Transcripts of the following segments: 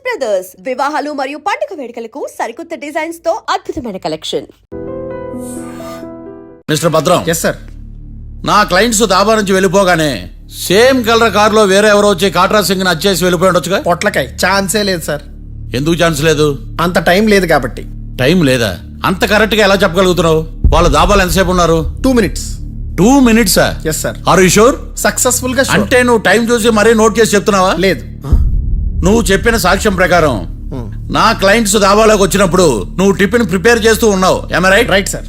Brothers వివాహాలు మరియు పండుగ వేడుకలకు సరికొత్త డిజైన్స్ తో అద్భుతమైన collection. Mister Bhadram. Yes sir. నా క్లయింట్స్ దాబా నుంచి వెళ్ళిపోగానే సేమ్ కలర్ కారులో వేరే ఎవరో వచ్చి కాట్రా సింగ్ వచ్చేసి వెళ్ళిపోయి ఉండొచ్చుగా. పొట్లకాయ ఛాన్సే లేదు సార్. ఎందుకు ఛాన్స్ లేదు? అంత టైం లేదు కాబట్టి. టైం లేదా? అంత కరెక్ట్ గా ఎలా చెప్పగలుగుతున్నావు? వాళ్ళు దాబాలు ఎంతసేపు ఉన్నారు? 2 minutes. 2 minutes? Yes sir. Are you sure? Successful గా sure. అంటే నువ్వు టైం చూసి మరీ నోట్ చేసి చెప్తున్నావా? లేదు. నువ్వు చెప్పిన సాక్ష్యం ప్రకారం నా క్లయింట్స్ దాబాలోకి వచ్చినప్పుడు నువ్వు టిఫిన్ ప్రిపేర్ చేస్తూ ఉన్నావు. am I right? Right sir.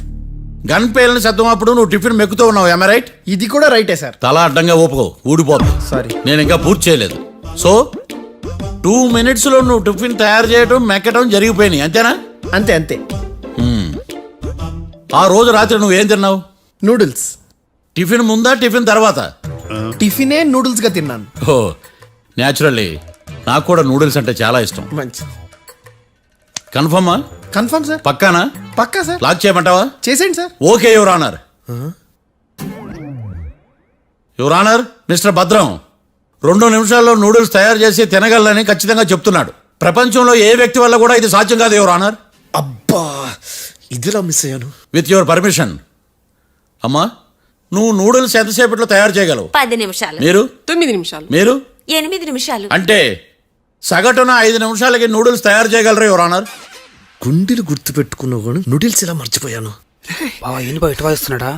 Gun పేలిన శబ్దం అప్పుడు నువ్వు టిఫిన్ మెక్కుతూ ఉన్నావు. am I right? ఇది కూడా రైటే సార్. తల అడ్డంగా ఊపుకో, ఊడిపోదు. సారీ. నేను ఇంకా పూర్తి చేయలేదు. సో 2 minutes లో నువ్వు టిఫిన్ తయారు చేయడం మెక్కడం జరిగిపోయినాయి, అంతేనా? అంతే అంతే. ఆ రోజు రాత్రి నువ్వు ఏం తిన్నావు? నూడిల్స్. టిఫిన్ ముందా టిఫిన్ తర్వాత? టిఫినే నూడిల్స్ గా తిన్నాను. ఓ న్యాచురల్లీ నాకు కూడా నూడిల్స్ అంటే చాలా ఇష్టం. మంచి. కన్ఫర్మా? Confirm sir. పక్కానా? పక్కా సార్. లాక్ చేయమంటావా? చేసేయండి sir. Okay your honour. Your honour, mister Bhadram 2 నిమిషాల్లో నూడిల్స్ తయారు చేసి తినగలని ఖచ్చితంగా చెప్తున్నాడు. ప్రపంచంలో ఏ వ్యక్తి వల్ల కూడా ఇది సాధ్యం కాదు యువర్ ఆనర్. అబ్బా, ఇదిలా మిస్ అయ్యాను. With your permission. అమ్మా, నువ్వు నూడిల్స్ ఎంతసేపట్లో తయారు చేయగలవు? 10 నిమిషాలు. మీరు? 9 నిమిషాలు. మీరు? 8 నిమిషాలు. అంటే సగటున 5 నిమిషాలకి నూడిల్స్ తయారు చేయగలరు యువర్ ఆనర్. గుండెలు గుర్తు పెట్టుకున్నావు కానీ నూడిల్స్ ఇలా మర్చిపోయాను. బావా ఏంటి బయట వాయిస్తున్నాడా?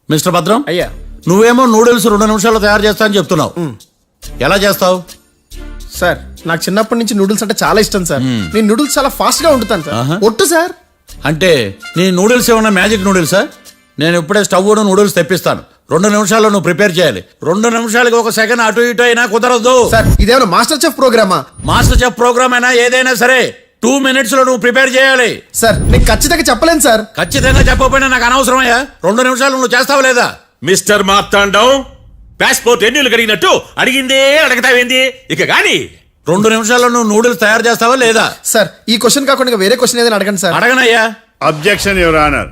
మిస్టర్ భద్రం, అయ్యా, నువ్వేమో నూడిల్స్ 2 నిమిషాల్లో తయారు చేస్తా అని చెప్తున్నావు. ఎలా చేస్తావు? సార్ నాకు చిన్నప్పటి నుంచి నూడిల్స్ అంటే చాలా ఇష్టం సార్. నేను నూడిల్స్ చాలా ఫాస్ట్ గా వండుతాను సార్. ఒట్టు సార్. అంటే నీ నూడిల్స్ ఏమన్నా మ్యాజిక్ నూడిల్సా? నేను ఇప్పుడే స్టవ్ నూడిల్స్ తెప్పిస్తాను. 2 నిమిషాల్లో నువ్వు ప్రిపేర్ చేయాలి. 2 నిమిషాలకి 1 సెకండ్ అటు ఇటు అయినా కుదరదు సార్. ఇదేమైనా మాస్టర్ చెఫ్ ప్రోగ్రామా? మాస్టర్ చెఫ్ ప్రోగ్రామ్ అయినా ఏదైనా సరే 2 minutes లో నువ్వు ప్రిపేర్ చేయాలి. సార్ నేను ఖచ్చితంగా చెప్పలేను సార్. ఖచ్చితంగా చెప్పకపోయినా నాకు అనవసరమయ్యా. 2 నిమిషాలు నువ్వు చేస్తావు లేదా? మిస్టర్ మార్తాండం, పాస్పోర్ట్ ఎన్నిళ్ళు కడిగినట్టు అడిగిందే అడగతావేంది? ఇక గాని 2 నిమిషాల్లో నువ్వు నూడిల్స్ తయారు చేస్తావా లేదా? సార్ ఈ క్వశ్చన్ కాకుండా ఇంకా వేరే క్వశ్చన్ ఏదైనా అడగండి సార్. అడగనయ్యా. Objection your honour.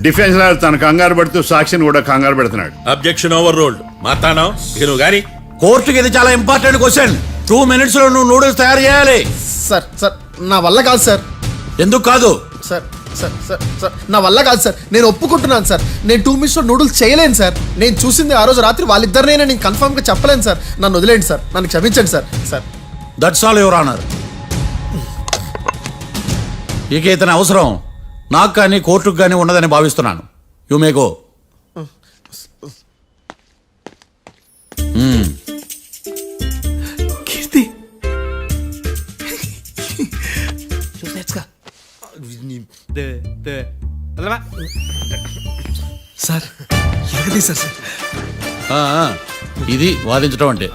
Defence lawyer తన కంగారు పడుతూ సాక్షిని కూడా కంగారు పెడుతున్నాడు. Objection over ruled. మార్తాండం, ఇక నువ్వు గాని. కోర్టుకి ఇది చాలా ఇంపార్టెంట్ క్వశ్చన్. 2 minutes లో నువ్వు నూడిల్స్ తయారు చేయాలి. సార్ సార్ నా వల్ల కాదు సార్. ఎందుకు కాదు? సార్ సార్ సార్ సార్ నా వల్ల కాదు సార్. నేను ఒప్పుకుంటున్నాను సార్. నేను 2 minutes లో నూడిల్స్ చేయలేను సార్. నేను చూసింది ఆ రోజు రాత్రి వాళ్ళిద్దరినైనా నేను కన్ఫర్మ్ గా చెప్పలేను సార్. నన్ను వదిలేండి సార్. నన్ను క్షమించండి sir. Sir that's all your honour. ఇక ఇతని అవసరం నాకు కానీ కోర్టుకు కానీ ఉన్నదని భావిస్తున్నాను. You may go. Keerthi sir sir. ఇది వాదించడం అంటే.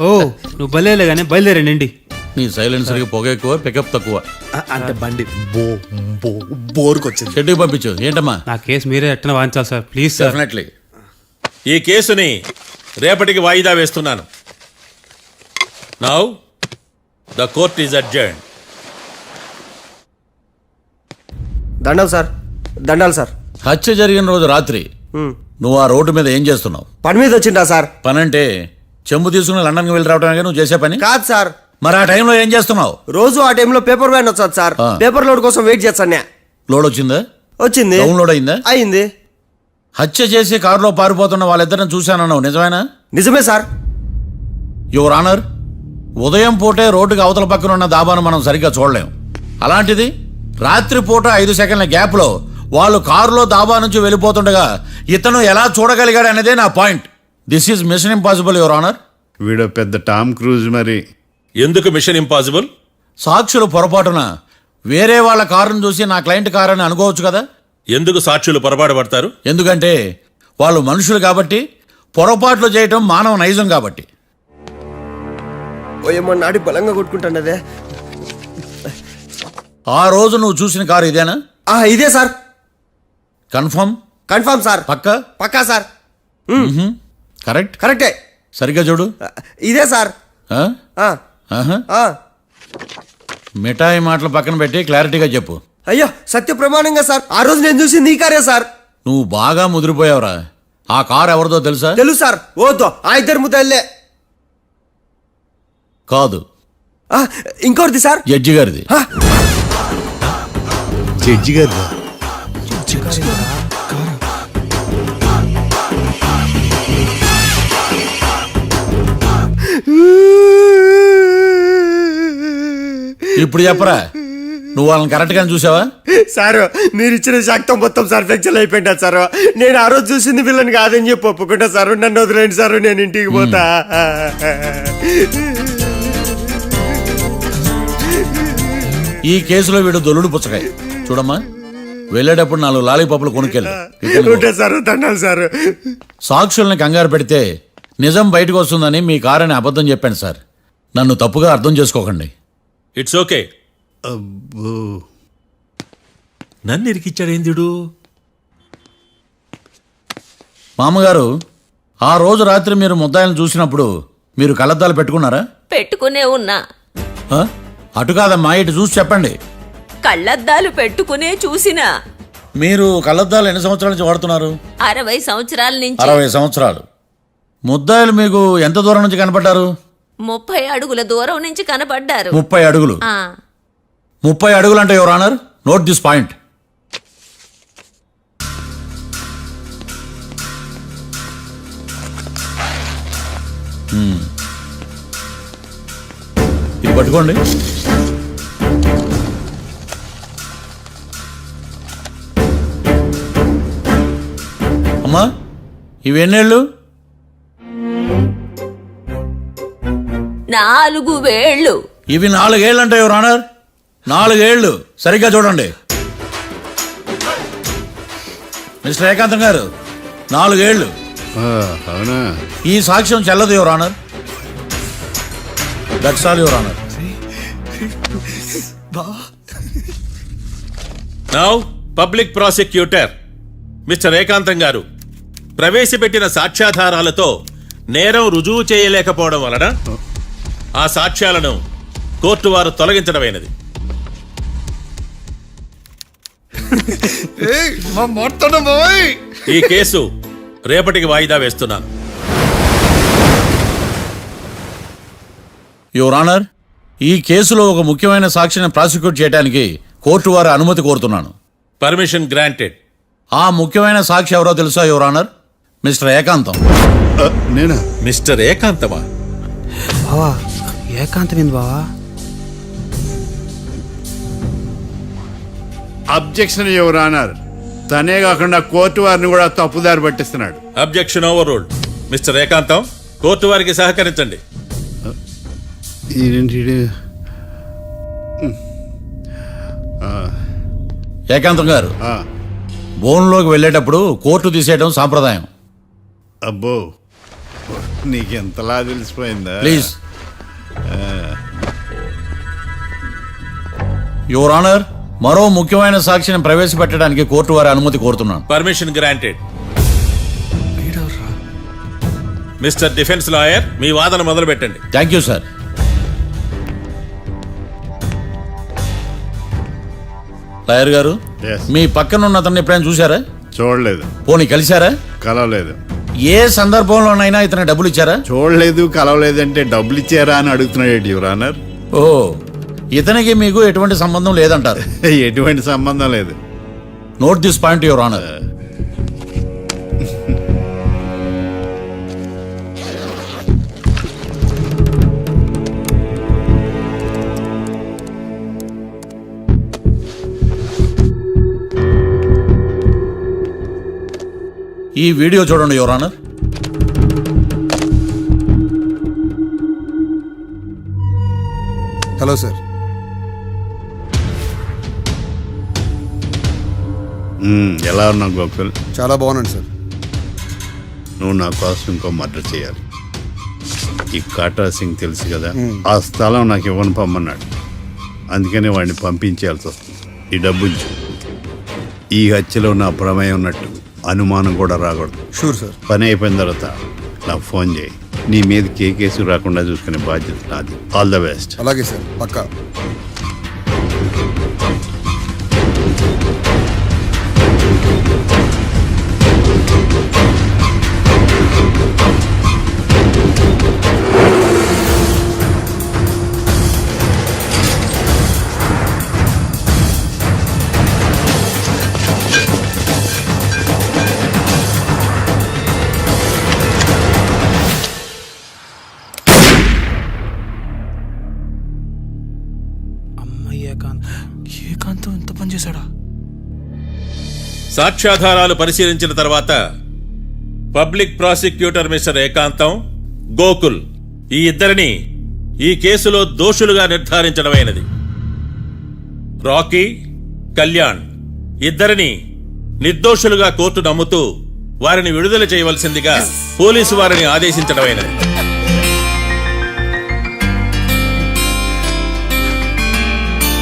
ఓ నువ్వు బయలుదేరలే కానీ బయలుదేరండి. నీ సైలెన్సర్కి పొగ ఎక్కువ, పికప్ తక్కువ. అంటే బండి బోర్కి వచ్చింది. షెడ్యూల్ పంపించు. ఏంటమ్మా? నా కేసు మీరే ఎట్టన వాయించాలి సార్, ప్లీజ్ సార్. డెఫినెట్లీ. ఈ కేసుని రేపటికి వాయిదా వేస్తున్నాను. Now the court is adjourned. దండాలు సార్. దండాలు సార్. హత్య జరిగిన రోజు రాత్రి నువ్వు ఆ రోడ్డు మీద ఏం చేస్తున్నావు? పని మీద వచ్చిందా సార్? పని అంటే చెంబు తీసుకుని లండన్కి వెళ్ళి రావడానికి నువ్వు చేసే పని కాదు సార్. మరి ఆ టైంలో ఏం చేస్తున్నావు? రోజు ఆ టైంలో పేపర్ వ్యాన్ వచ్చాది సార్. పేపర్ లోడ్ కోసం వెయిట్ చేస్తాను. లోడ్ వచ్చిందా? వచ్చింది. డౌన్లోడ్ అయిందా? అయింది. హత్య చేసి కారులో పారిపోతున్న వాళ్ళిద్దరిని చూశానన్నావు, నిజమేనా? నిజమే సార్. యువర్ ఆనర్, ఉదయం పూటే రోడ్డుకి అవతల పక్కన ఉన్న దాబాను మనం సరిగ్గా చూడలేం. అలాంటిది రాత్రిపూట 5 సెకండ్ల గ్యాప్లో వాళ్ళు కారులో దాబా నుంచి వెళ్ళిపోతుండగా ఇతను ఎలా చూడగలిగాడు అనేదే నా point. This is mission impossible your honour. వీడో పెద్ద టామ్ క్రూజ్. మరి ఎందుకు మిషన్ ఇంపాసిబుల్? సాక్షులు పొరపాటున వేరే వాళ్ళ కారును చూసి నా క్లయింట్ కారు అని అనుకోవచ్చు కదా. ఎందుకు సాక్షులు పొరపాటు పడతారు? ఎందుకంటే వాళ్ళు మనుషులు కాబట్టి, పొరపాట్లు చేయటం మానవ నైజం కాబట్టి. ఏమో నాడి బలంగా కొట్టుకుంటానదే. ఆ రోజు నువ్వు చూసిన కారు ఇదేనా? ఇదే సార్. కన్ఫర్మ్? Confirm sir. పక్కా? పక్కా సార్. కరెక్ట్? కరెక్టే. సరిగ్గా చూడు. ఇదే సార్. మిఠాయి మాటలు పక్కన పెట్టి క్లారిటీగా చెప్పు. అయ్యో సత్య ప్రమాణంగా సార్, ఆ రోజు నేను చూసి నీ కారే సార్. నువ్వు బాగా ముదిరిపోయావురా. ఆ కారు ఎవరిదో తెలుసా? తెలుసు సార్. ఓతో ఆ ఇద్దరు ముద్దల్లే కాదు. ఇంకోటిది సార్. జడ్జి గారిది. జడ్జి గారు ఇప్పుడు చెప్పరా, నువ్వు వాళ్ళని కరెక్ట్ గానే చూసావా? సార్ మీరు ఇచ్చిన శాక్తం మొత్తం సార్ ఫ్లెక్చర్ అయిపోయింటా సార్. నేను ఆ రోజు చూసింది వీళ్ళని కాదని చెప్పి ఒప్పుకుంటా సార్. నన్ను వదిలేండి సార్, నేను ఇంటికి పోతా. ఈ కేసులో వీడు దొల్లుడు పుచ్చకాయ. చూడమ్మా, వెళ్ళేటప్పుడు 4 లాలీపాపులు కొనుక్కెళ్ళు. ఉంటా సార్, దండాలి సార్. సాక్షుల్ని కంగారు పెడితే నిజం బయటకు వస్తుందని మీ కారని అబద్ధం చెప్పాను సార్. నన్ను తప్పుగా అర్థం చేసుకోకండి. It's okay. అబ్బో నన్ను ఇరికిచ్చాడేందుడు? మామగారు, ఆ రోజు రాత్రి మీరు ముద్దాయిలను చూసినప్పుడు మీరు కళ్ళద్దాలు పెట్టుకున్నారా? పెట్టుకునే ఉన్నా. ఆ? అటు కాదమ్మా, ఇటు చూసి చెప్పండి. కళ్ళద్దాలు పెట్టుకునే చూసినా. మీరు కళ్ళద్దాలు ఎన్ని సంవత్సరాల నుంచి వాడుతున్నారు? 60 సంవత్సరాల నుంచి. 60 సంవత్సరాలు. ముద్దాయిలు మీకు ఎంత దూరం నుంచి కనపడ్డారు? 30 అడుగుల దూరం నుంచి కనపడ్డారు. 30 అడుగులు. 30 అడుగులు అంటే your honour, note this point. ఇది పట్టుకోండి. అమ్మా, ఇవి ఎన్నేళ్ళు? 4 వేళ్ళు. ఇవి 4 ఏళ్ళు అంటే యువర్ ఆనర్, 4 ఏళ్ళు. సరిగ్గా చూడండి మిస్టర్ ఏకాంతం గారు, 4 ఏళ్ళు. అవునా? ఈ సాక్ష్యం చెల్లదు your honour. That's all your honour. Now public prosecutor mister ఏకాంతం గారు ప్రవేశపెట్టిన సాక్ష్యాధారాలతో నేరం రుజువు చేయలేకపోవడం వలన ఆ సాక్ష్యాలను కోర్టు వారు తొలగించడమైనది. ఈ కేసు రేపటికి వాయిదా వేస్తున్నాను. యువర్ ఆనర్, ఈ కేసులో ఒక ముఖ్యమైన సాక్షిని ప్రాసిక్యూట్ చేయడానికి కోర్టు వారి అనుమతి కోరుతున్నాను. Permission granted. ఆ ముఖ్యమైన సాక్షి ఎవరో తెలుసా యువర్ ఆనర్? మిస్టర్ ఏకాంతం. నేనా? మిస్టర్ ఏకాంతమా? బావా ఏకాంతమైంది బావా. Objection your honour. తనే కాకుండా కోర్టు వారిని కూడా తప్పుదారి పట్టిస్తున్నాడు. Objection overruled. Mister Ekantam, court వారికి సహకరించండి. ఏకాంతం గారు, బోన్లోకి వెళ్ళేటప్పుడు కోర్టు తీసేయడం సాంప్రదాయం. అబ్బో, నీకెంతలా తెలిసిపోయిందా? ప్లీజ్. యువర్ ఆనర్, మరో ముఖ్యమైన సాక్షిని ప్రవేశపెట్టడానికి కోర్టు వారి అనుమతి కోరుతున్నాను. Permission granted. Mister defence lawyer, మీ వాదన మొదలు పెట్టండి. Thank you sir. లాయర్ గారు, Yes. మీ పక్కన ఉన్న అతన్ని ఎప్పుడైనా చూసారా? చూడలేదు. పోనీ కలిశారా? కలవలేదు. ఏ సందర్భంలోనైనా ఇతను డబ్బులు ఇచ్చారా? చూడలేదు, కలవలేదంటే డబ్బులు ఇచ్చారా అని అడుగుతున్నాడు యువర్ ఆనర్. ఓ, ఇతనికి మీకు ఎటువంటి సంబంధం లేదంటారు? ఎటువంటి సంబంధం లేదు. Note this point your honour. ఈ వీడియో చూడండి యువర్ ఆనర్. Hello sir. ఎలా ఉన్నావు గోకుల్? చాలా బాగున్నాను సార్. నువ్వు నా కోసం ఇంకో మర్డర్ చేయాలి. ఈ కాటా సింగ్ తెలుసు కదా, ఆ స్థలం నాకు ఇవ్వను పమ్మన్నాడు. అందుకనే వాడిని పంపించాల్సి వస్తుంది. ఈ డబ్బు ఉంచు. ఈ హత్యలో నా ప్రమేయం ఉన్నట్టు అనుమానం కూడా రాకూడదు. Sure sir. పని అయిపోయిన తర్వాత నాకు ఫోన్ చేయి. నీ మీద కేసు రాకుండా చూసుకునే బాధ్యత నాది. All the best. అలాగే సార్, పక్కా. ఏకాంతం ఇంత పని చేశాడా? సాక్ష్యాధారాలు పరిశీలించిన తర్వాత పబ్లిక్ ప్రాసిక్యూటర్ మిస్టర్ ఏకాంతం, గోకుల్ ఈ ఇద్దరిని ఈ కేసులో దోషులుగా నిర్ధారించడమైనది. రాకీ, కళ్యాణ్ ఇద్దరిని నిర్దోషులుగా కోర్టు నమ్ముతూ వారిని విడుదల చేయవలసిందిగా పోలీసు వారిని ఆదేశించడమైనది.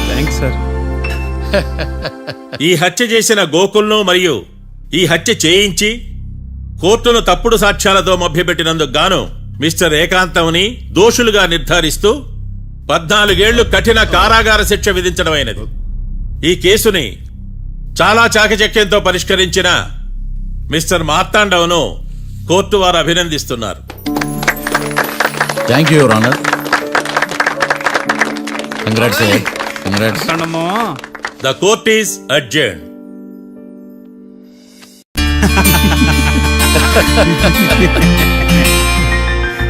Thanks sir. ఈ హత్య చేసిన గోకుల్ను మరియు ఈ హత్య చేయించి కోర్టును తప్పుడు సాక్ష్యాలతో మభ్యపెట్టినందుకు గాను మిస్టర్ ఏకాంతంని దోషులుగా నిర్ధారిస్తూ 14 ఏళ్లు కఠిన కారాగార శిక్ష విధించడమైనది. ఈ కేసుని చాలా చాకచక్యంతో పరిష్కరించిన మిస్టర్ మార్తాండవను కోర్టు వారు అభినందిస్తున్నారు. Thank you your honour. Congrats congrats. The court is adjourned.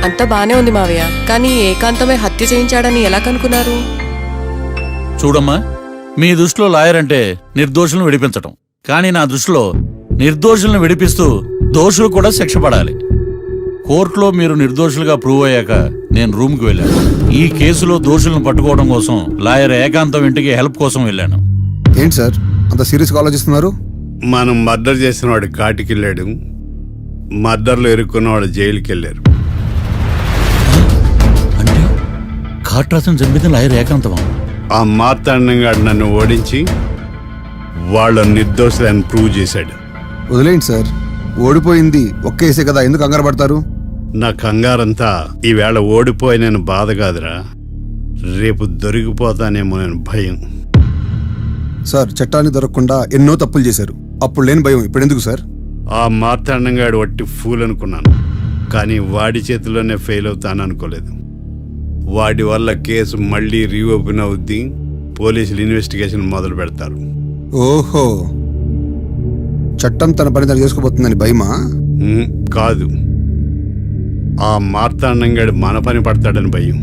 అంతా బానే ఉంది మావయ్య, కానీ ఏకాంతమే హత్య చేయించాడని ఎలా కనుక్కున్నారు? చూడమ్మా, మీ దృష్టిలో లాయర్ అంటే నిర్దోషులను విడిపించటం, కానీ నా దృష్టిలో నిర్దోషులను విడిపిస్తూ దోషులు కూడా శిక్ష పడాలి. కోర్టులో మీరు నిర్దోషులుగా ప్రూవ్ అయ్యాక నేను రూమ్కి వెళ్ళాను. ఈ కేసులో దోషులను పట్టుకోవడం కోసం లాయర్ ఏకాంతం ఇంటికి హెల్ప్ కోసం వెళ్ళాను. ఏంటి సార్ అంత సీరియస్గా ఆలోచిస్తున్నారు? మనం మర్డర్ చేసిన వాడు కాటికి వెళ్ళాడు, మర్డర్లో ఇరుక్కున్న వాడు జైలుకి వెళ్ళారు. అంటే కాట్రాసం చంపిన లాయర్ ఏకాంతమా? ఆ మార్తాండంగాడు నన్ను ఓడించి వాళ్ళ నిర్దోషులని ప్రూవ్ చేశాడు. వదిలేండి సార్, ఓడిపోయింది ఒక్కేసే కదా, ఎందుకు కంగారు పడతారు? నా కంగారంతా ఈవేళ ఓడిపోయిన బాధ కాదురా, రేపు దొరికిపోతానేమో నేను భయం. సార్ చట్టాన్ని దొరకకుండా ఎన్నో తప్పులు చేశారు, అప్పుడు లేని భయం ఇప్పుడు ఎందుకు సార్? ఆ మార్తాండంగాడు వట్టి ఫూల్ అనుకున్నాను, కానీ వాడి చేతిలోనే ఫెయిల్ అవుతాను అనుకోలేదు. వాడి వల్ల కేసు మళ్ళీ రీఓపెన్ అవుద్ది, పోలీసులు ఇన్వెస్టిగేషన్ మొదలు పెడతారు. ఓహో, చట్టం తన పని తను చేసుకోబోతుందని భయమా? కాదు, ఆ మార్తాండంగాడు మన పని పడతాడని భయం.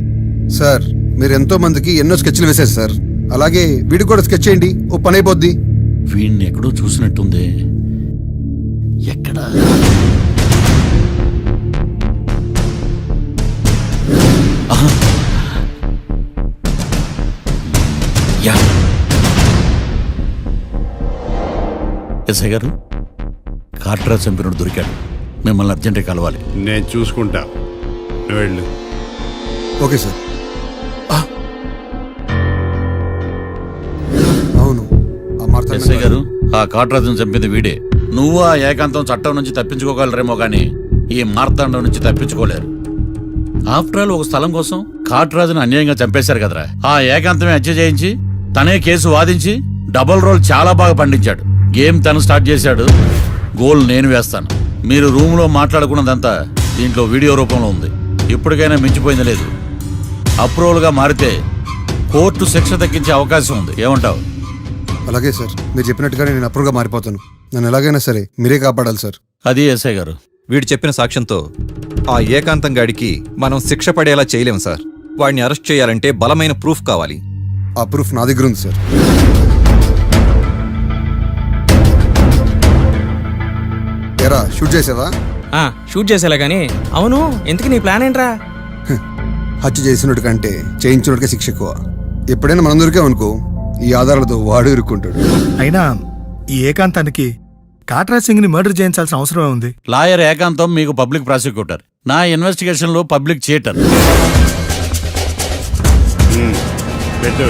సార్ మీరు ఎంతో మందికి ఎన్నో స్కెచ్లు వేశారు సార్, అలాగే వీడికి కూడా స్కెచ్ చేయండి, ఓ పని అయిపోద్ది. వీడిని ఎక్కడో చూసినట్టుంది. ఎక్కడ? ఆహా. యా. ఎస్ఐ గారు, కాట్రా చంపినోడు దొరికాడు, మిమ్మల్ని అర్జెంటే కలవాలి. నేను చూసుకుంటా, నువ్వు వెళ్ళు. Okay sir. అవును, ఆ ఎస్ఐ గారు, ఆ కాట్రాజును చంపింది వీడే. నువ్వు ఆ ఏకాంతం చట్టం నుంచి తప్పించుకోగలరేమో కానీ ఈ మార్తాండం నుంచి తప్పించుకోలేరు. ఆఫ్టర్ ఆల్ ఒక స్థలం కోసం కాట్రాజును అన్యాయంగా చంపేశారు కదరా. ఆ ఏకాంతమే హత్య చేయించి తనే కేసు వాదించి డబుల్ రోల్ చాలా బాగా పండించాడు. గేమ్ తను స్టార్ట్ చేశాడు, గోల్ నేను వేస్తాను. మీరు రూమ్లో మాట్లాడుకున్నదంతా దీంట్లో వీడియో రూపంలో ఉంది. ఇప్పటికైనా మించిపోయింది లేదు. అప్రూవల్గా మారితే కోర్టు శిక్ష తగ్గించే అవకాశం ఉంది. ఏమంటావు? అలాగే సార్, మీరు చెప్పినట్టుగానే నేను అప్రూవ్గా మారిపోతాను. నన్ను ఎలాగైనా సరే మీరే కాపాడాలి సార్. అది ఎస్ఐ గారు. వీడు చెప్పిన సాక్ష్యంతో ఆ ఏకాంతం గాడికి మనం శిక్ష పడేలా చేయలేం సార్. వాడిని అరెస్ట్ చేయాలంటే బలమైన ప్రూఫ్ కావాలి. ఆ ప్రూఫ్ నా దగ్గర ఉంది సార్. ఎరా షూట్ చేసావా? షూట్ చేసేలా గానీ, అవును ఎందుకు నీ ప్లాన్ ఏంట్రా? హత్య చేసినట్టు కంటే చేయించినట్టుగా శిక్ష ఎక్కువ. ఎప్పుడైనా మనం దొరికామనుకో, ఈ ఆధారాలతో వాడు ఇరుక్కుంటాడు. అయినా ఈ ఏకాంతానికి కాట్రా సింగ్ ని మర్డర్ చేయించాల్సిన అవసరమే ఉంది. లాయర్ ఏకాంతం మీకు పబ్లిక్ ప్రాసిక్యూటర్, నా ఇన్వెస్టిగేషన్ లో పబ్లిక్ చీటర్. పెట్టు.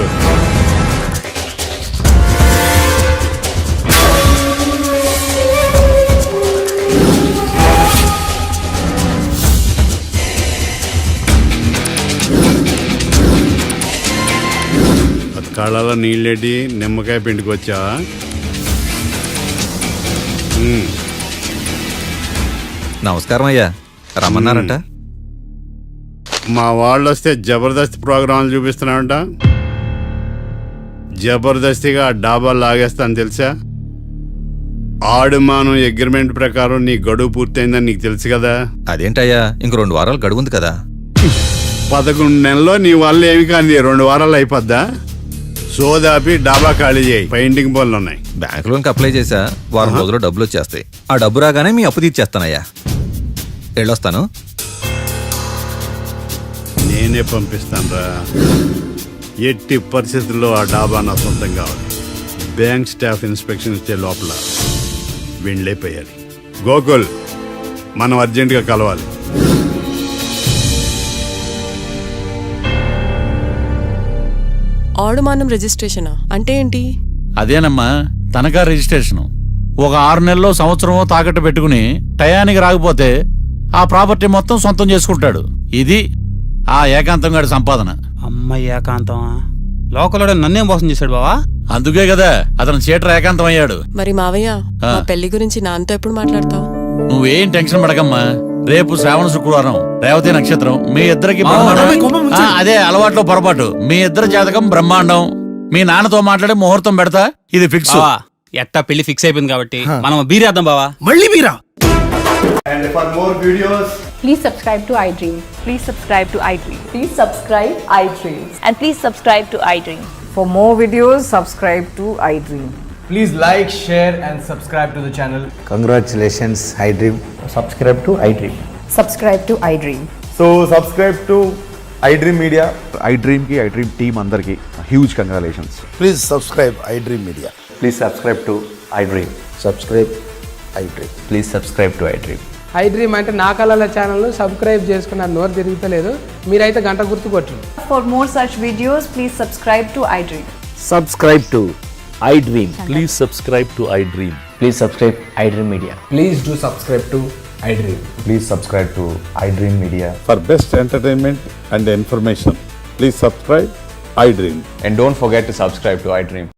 కళ్ళలో నీళ్ళేటి నిమ్మకాయ పిండుకొచ్చావా? నమస్కారం అయ్యా, రమ్మన్నారంట. మా వాళ్ళు వస్తే జబర్దస్త్ ప్రోగ్రాంలు చూపిస్తున్నామంట. జబర్దస్తిగా డాబా లాగేస్తాను తెలుసా? ఆడుమాను అగ్రిమెంట్ ప్రకారం నీ గడువు పూర్తయిందని నీకు తెలుసు కదా. అదేంటయ్యా, ఇంక 2 వారాలు గడువు ఉంది కదా. 11 నెలల్లో నీ వల్ల ఏమి కానీ 2 వారాలు అయిపోద్దా? సోదాపి డాబా ఖాళీ చేయి పెయింటింగ్ పనులు ఉన్నాయి. బ్యాంక్ లోన్కి అప్లై చేశా, వారం రోజుల్లో డబ్బులు వచ్చేస్తాయి. ఆ డబ్బు రాగానే మీ అప్పు తీర్చేస్తానయ్యా. వెళ్ళొస్తాను. నేనే పంపిస్తాను రా. ఎట్టి పరిస్థితుల్లో ఆ డాబా నా సొంతం కావాలి. బ్యాంక్ స్టాఫ్ ఇన్స్పెక్షన్ ఇచ్చే లోపల వెళ్ళైపోయాలి. గోకుల్, మనం అర్జెంటుగా కలవాలి. ఆడుమానం రిజిస్ట్రేషనా అంటే ఏంటి? అదేనమ్మా తనఖా రిజిస్ట్రేషన్. ఒక 6 నెలల్లో సంవత్సరమో తాకట్టు పెట్టుకుని టయానికి రాకపోతే ఆ ప్రాపర్టీ మొత్తం సొంతం చేసుకుంటాడు. ఇది ఆ ఏకాంతం గారి సంపాదన. అమ్మ ఏకాంతం లోకల్లో నన్నేం మోసం చేశాడు బావా? అందుకే కదా అతను చీటర్ ఏకాంతం అయ్యాడు. మరి మావయ్య, మా పెళ్లి గురించి నాన్నతో ఎప్పుడు మాట్లాడతావు? నువ్వేం టెన్షన్ పడకమ్మా. రేపు శ్రావణ శుక్రవారం, రేవతి నక్షత్రం. మీ ఇద్దరికి అదే అలవాట్లో పొరపాటు. మీ ఇద్దరి జాతకం బ్రహ్మాండం. మీ నాన్నతో మాట్లాడి ముహూర్తం పెడతా. ఇది ఫిక్స్. ఎట్టా పెళ్లి ఫిక్స్ అయిపోయింది కాబట్టి మనం బీరేద్దాం బావా. మళ్ళీ మీరా? And for more videos, please subscribe to iDream. Please subscribe to iDream. Please subscribe iDream. And please subscribe to iDream. For more videos, subscribe to iDream. please like, share and subscribe to the channel. Congratulations iDream. Subscribe to iDream. Subscribe to iDream. So subscribe to iDream Media. iDream కి iDream team అందరికి huge congratulations. Please subscribe iDream media. Please subscribe to iDream. Subscribe iDream. Please subscribe to iDream. iDream అంటే నా కళల channel subscribe చేసుకున్న నోరు తిరుగుతలేదు. మీరైతే గంట గుర్తు కొట్టండి. For more such videos, please subscribe to iDream. Subscribe to iDream. Please subscribe to iDream. Please subscribe iDream Media. Please do subscribe to iDream. Please subscribe to iDream media. For best entertainment and information, please subscribe iDream. And don't forget to subscribe to iDream.